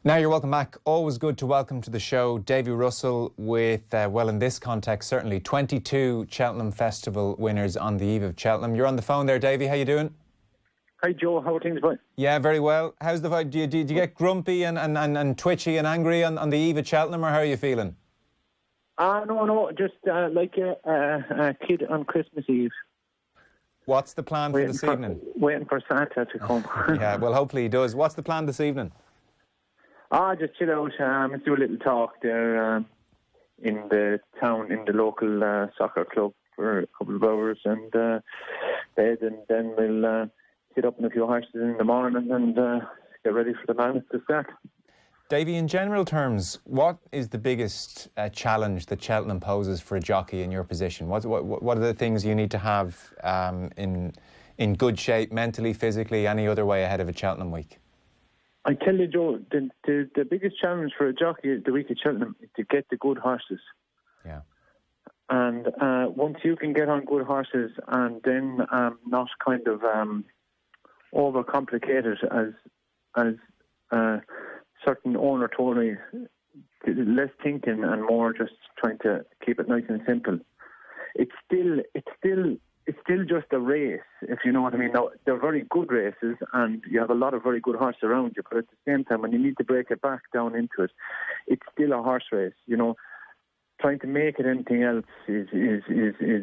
Now you're welcome back. Always good to welcome to the show Davy Russell with, well, in this context, certainly 22 Cheltenham Festival winners on the eve of Cheltenham. You're on the phone there, Davy. How you doing? Hi, Joe. How are things, boy? Yeah, very well. How's the vibe? Do you get grumpy and twitchy and angry on the eve of Cheltenham, or how are you feeling? No, just like a kid on Christmas Eve. What's the plan for this evening? Waiting for Santa to come. Yeah, well, hopefully he does. What's the plan this evening? Just chill out. Let's do a little talk there in the town, in the local soccer club for a couple of hours and bed, and then we'll sit up in a few horses in the morning and get ready for the madness to start. Davy, in general terms, what is the biggest challenge that Cheltenham poses for a jockey in your position? What are the things you need to have in good shape, mentally, physically, any other way ahead of a Cheltenham week? I tell you, Joe, the biggest challenge for a jockey the week at Cheltenham is to get the good horses. Yeah. And once you can get on good horses and then not kind of overcomplicate it as certain owner told me, less thinking and more just trying to keep it nice and simple. It's still just a race, if you know what I mean. Now, they're very good races and you have a lot of very good horses around you, but at the same time, when you need to break it back down into it, it's still a horse race, you know. Trying to make it anything else is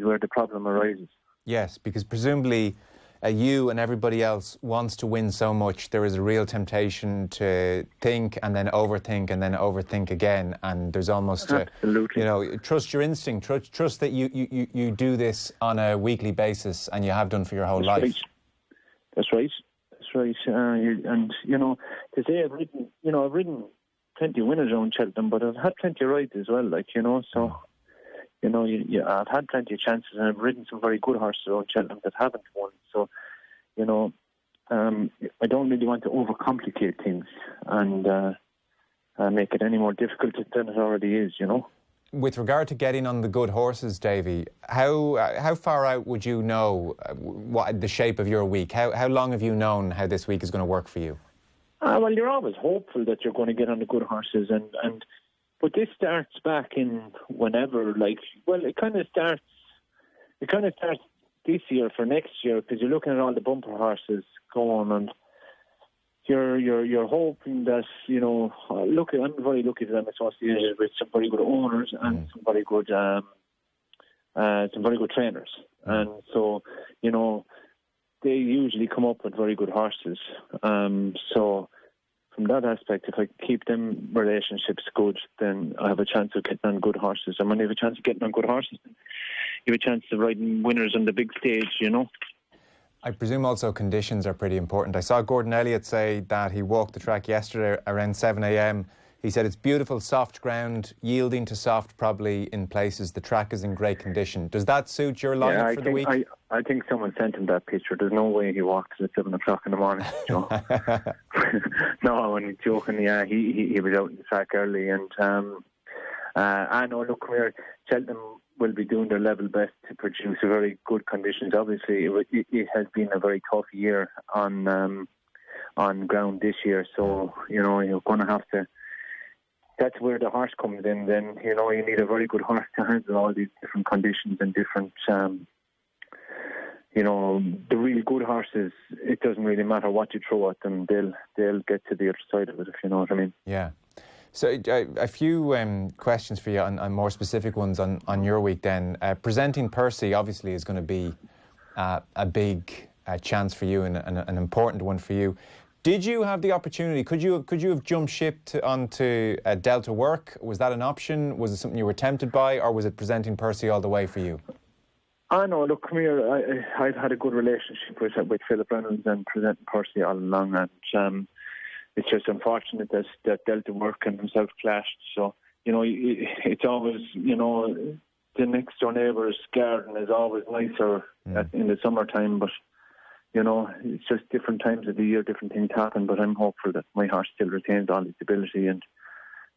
where the problem arises. Yes, because presumably you and everybody else wants to win so much, there is a real temptation to think and then overthink again, and there's almost absolutely, trust your instinct, trust that you do this on a weekly basis, and you have done for your whole life. That's right. And to say I've ridden plenty of winners around Cheltenham, but I've had plenty of rides as well, so. I've had plenty of chances, and I've ridden some very good horses around Cheltenham that haven't won. So, I don't really want to overcomplicate things and make it any more difficult than it already is, With regard to getting on the good horses, Davy, how far out would you know what the shape of your week? How long have you known how this week is going to work for you? Well, you're always hopeful that you're going to get on the good horses, but this starts back in whenever, it kind of starts this year for next year, because you're looking at all the bumper horses going, and you're hoping that, I'm very lucky that I'm associated with some very good owners and some very good trainers, and so, they usually come up with very good horses, so from that aspect, if I keep them relationships good, then I have a chance of getting on good horses. And when you have a chance of getting on good horses, you have a chance of riding winners on the big stage, I presume also conditions are pretty important. I saw Gordon Elliott say that he walked the track yesterday around 7 a.m. He said it's beautiful, soft ground, yielding to soft probably in places. The track is in great condition. Does that suit your lineup for the week? I think someone sent him that picture. There's no way he walked at 7 o'clock in the morning, Joe. No, when he's joking, yeah, he was out in the track early. And I know, look, Cheltenham will be doing their level best to produce very good conditions. Obviously, it has been a very tough year on ground this year. So, you're going to have to... That's where the horse comes in. Then, you need a very good horse to handle all these different conditions and different... the really good horses, it doesn't really matter what you throw at them, they'll get to the other side of it, if you know what I mean. Yeah. So a few questions for you on more specific ones on your week then. Presenting Percy obviously is going to be a big chance for you and an important one for you. Did you have the opportunity, could you have jumped ship onto Delta Work? Was that an option? Was it something you were tempted by, or was it Presenting Percy all the way for you? No, look, come here. I've had a good relationship with Philip Reynolds and Presenting Percy all along, and it's just unfortunate that Delta Work and himself clashed. So, it's always, the next door neighbour's garden is always nicer in the summertime, but, it's just different times of the year, different things happen, but I'm hopeful that my horse still retains all its ability, and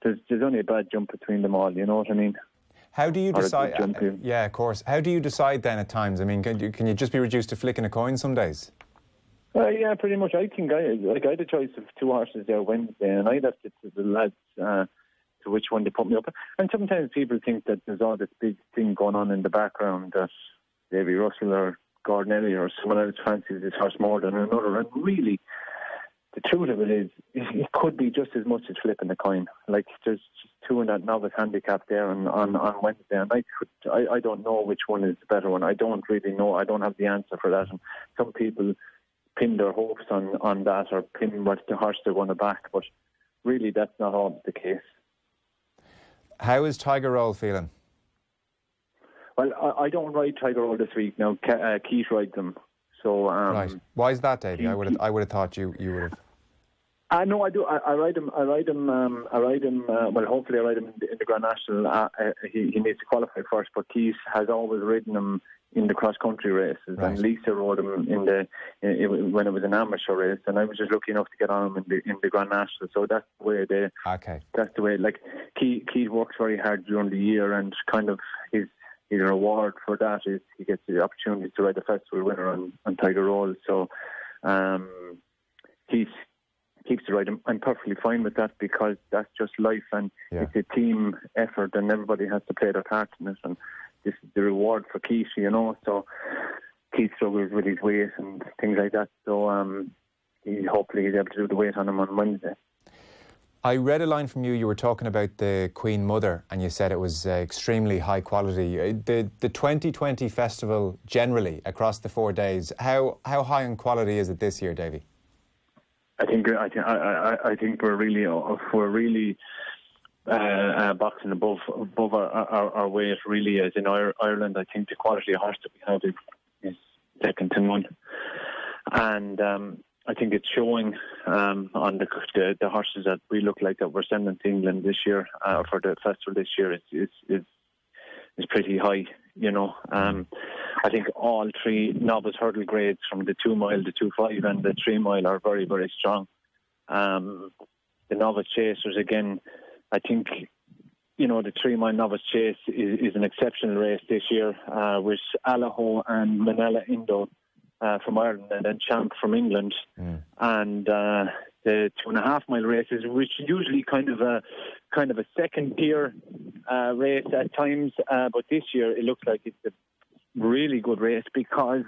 there's only a bad jump between them all, you know what I mean? How do you decide? Yeah, of course. How do you decide then at times? I mean, can you just be reduced to flicking a coin some days? Yeah, pretty much. I think I had a choice of two horses there Wednesday, and I left it to the lads to which one they put me up. And sometimes people think that there's all this big thing going on in the background that Davy Russell or Gordon Elliott or someone else fancies this horse more than another. And really, the truth of it is, it could be just as much as flipping a coin. Like, there's just two in that novice handicap there on Wednesday, and I don't know which one is the better one. I don't really know. I don't have the answer for that. And some people pin their hopes on that, or pin what the horse they're going to back, but really that's not always the case. How is Tiger Roll feeling? Well, I don't ride Tiger Roll this week now. Keith rides them. So right. Why is that, Davey? I would have thought you would have. No, I do. I ride him. Well, hopefully I ride him in the Grand National. He needs to qualify first, but Keith has always ridden him in the cross-country races, right. And Lisa rode him when it was an amateur race, and I was just lucky enough to get on him in the Grand National. So that's the way that's the way. Like, Keith works very hard during the year, and kind of his reward for that is he gets the opportunity to ride the festival winner on Tiger Roll. So Keith keeps to ride him. I'm perfectly fine with that, because that's just life, and it's a team effort, and everybody has to play their part in it, and this is the reward for Keith, so Keith struggles with his weight and things like that, so hopefully he's able to do the weight on him on Wednesday. I read a line from you. You were talking about the Queen Mother, and you said it was extremely high quality. The 2020 festival generally across the 4 days, how high in quality is it this year, Davy? I think we're really boxing above our weight, really, as in Ireland. I think the quality of horse that we have is second to none, and I think it's showing on the horses that we look like that we're sending to England this year for the festival this year is pretty high. I think all three novice hurdle grades, from the 2 mile, the 2.5 and the 3 mile, are very, very strong. The novice chasers, again, I think, the 3 mile novice chase is an exceptional race this year, with Allaho and Manila Indo from Ireland, and then Champ from England. And the 2.5 mile races, which is usually kind of a second tier race at times, but this year it looks like it's a really good race, because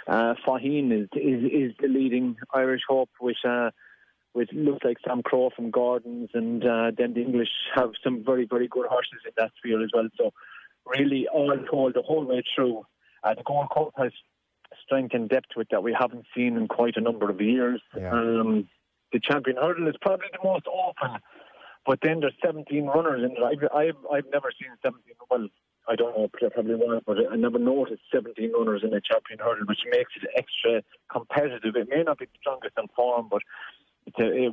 Faheen is the leading Irish hope, which looks like Sam Crow from Gordon's, and then the English have some very, very good horses in that sphere as well. So really, all told, the whole way through, the Gold Cup has strength and depth with that we haven't seen in quite a number of years. The Champion Hurdle is probably the most open, but then there's 17 runners in it. I've never seen 17. Well, I don't know, probably one, but I never noticed 17 runners in a Champion Hurdle, which makes it extra competitive. It may not be the strongest in form, but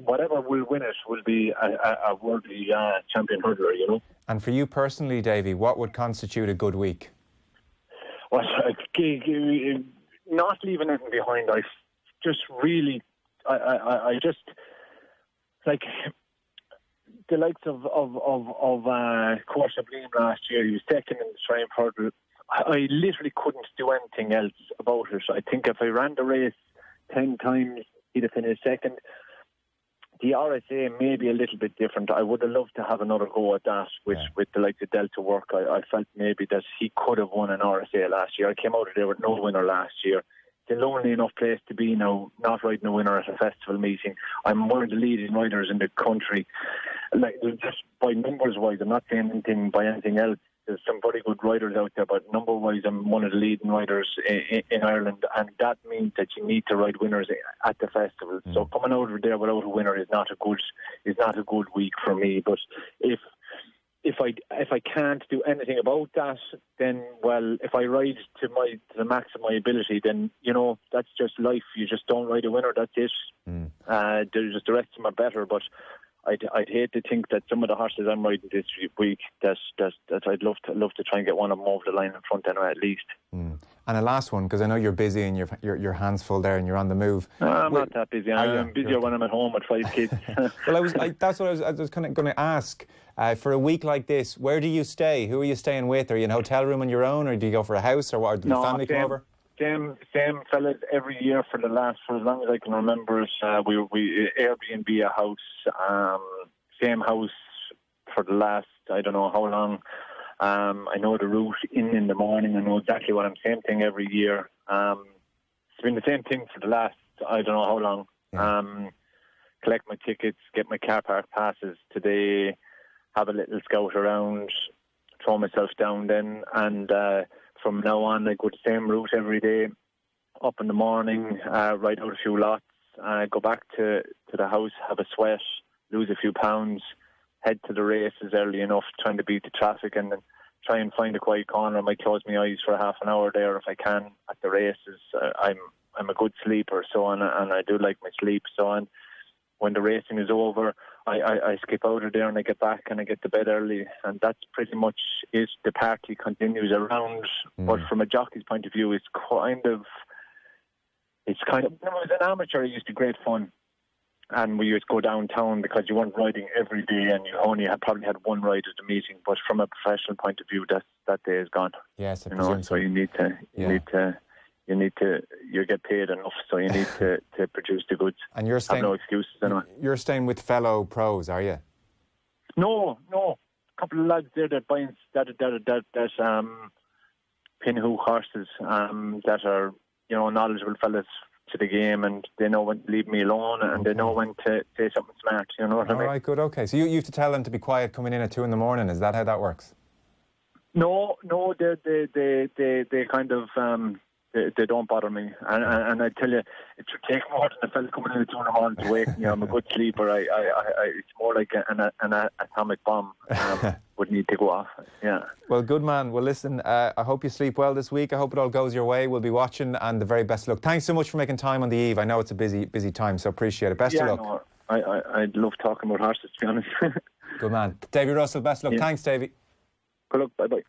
whatever will win it will be a worthy Champion Hurdler, And for you personally, Davy, what would constitute a good week? Well, not leaving anything behind. I just really, I just like the likes of Corsa Bleem last year. He was second in the Triumph Hurdle. I literally couldn't do anything else about it. I think if I ran the race 10 times, he'd have finished second. The RSA may be a little bit different. I would have loved to have another go at that with the likes of Delta Work. I felt maybe that he could have won an RSA last year. I came out of there with no winner last year. It's a lonely enough place to be now, not riding a winner at a festival meeting. I'm one of the leading riders in the country. Like, just by numbers-wise, I'm not saying anything by anything else. There's some very good riders out there, but number-wise, I'm one of the leading riders in Ireland, and that means that you need to ride winners at the festival. So coming out of there without a winner is not a good week for me. But if I can't do anything about that, then, well, if I ride to the max of my ability, then that's just life. You just don't ride a winner. That's it. There's the rest of them are better, but I'd hate to think that some of the horses I'm riding this week, that I'd love to try and get one of them over the line in front anyway, at least. And a last one, because I know you're busy and your hands full there and you're on the move. I'm not that busy. I'm busier when I'm at home with 5 kids. Well, that's what I was kind of going to ask. For a week like this, where do you stay? Who are you staying with? Are you in a hotel room on your own, or do you go for a house, or what? Do the family come over? same fellas every year for as long as I can remember. We Airbnb a house, same house for the last, I don't know how long. I know the route in the morning. I know exactly what I'm. Same thing every year. It's been the same thing for the last, I don't know how long. Yeah. Collect my tickets, get my car park passes today, have a little scout around, throw myself down then, and from now on I go the same route every day. Up in the morning, ride out a few lots, go back to the house, have a sweat, lose a few pounds, head to the races early enough, trying to beat the traffic, and then try and find a quiet corner. I might close my eyes for half an hour there if I can at the races. I'm a good sleeper, and I do like my sleep. And when the racing is over, I skip out of there and I get back and I get to bed early, and that's pretty much it. The party continues around, but from a jockey's point of view, it's kind of when I was an amateur, it used to be great fun. And we used to go downtown because you weren't riding every day, and you only probably had one ride at the meeting. But from a professional point of view, that day is gone. Yes, I presume so. So you get paid enough, so you need to produce the goods. And you're staying, have no excuses anyway. You're staying with fellow pros, are you? No. A couple of lads there that buying that pinhoo horses that are knowledgeable fellas to the game, and they know when to leave me alone, and they know when to say something smart. You know what I mean? All right, good. Okay, so you have to tell them to be quiet coming in at 2 a.m. Is that how that works? No, they kind of they don't bother me, and I tell you, it should take more than a fella coming in at 2 a.m. to wake me. I'm a good sleeper. It's more like an atomic bomb would need to go off. Yeah. Well, good man. Well, listen, I hope you sleep well this week. I hope it all goes your way. We'll be watching, and the very best of luck. Thanks so much for making time on the eve. I know it's a busy time, so appreciate it. Best of luck. No, I'd love talking about horses, to be honest. Good man. Davy Russell, best of luck. Yeah. Thanks, Davy. Good luck. Bye-bye.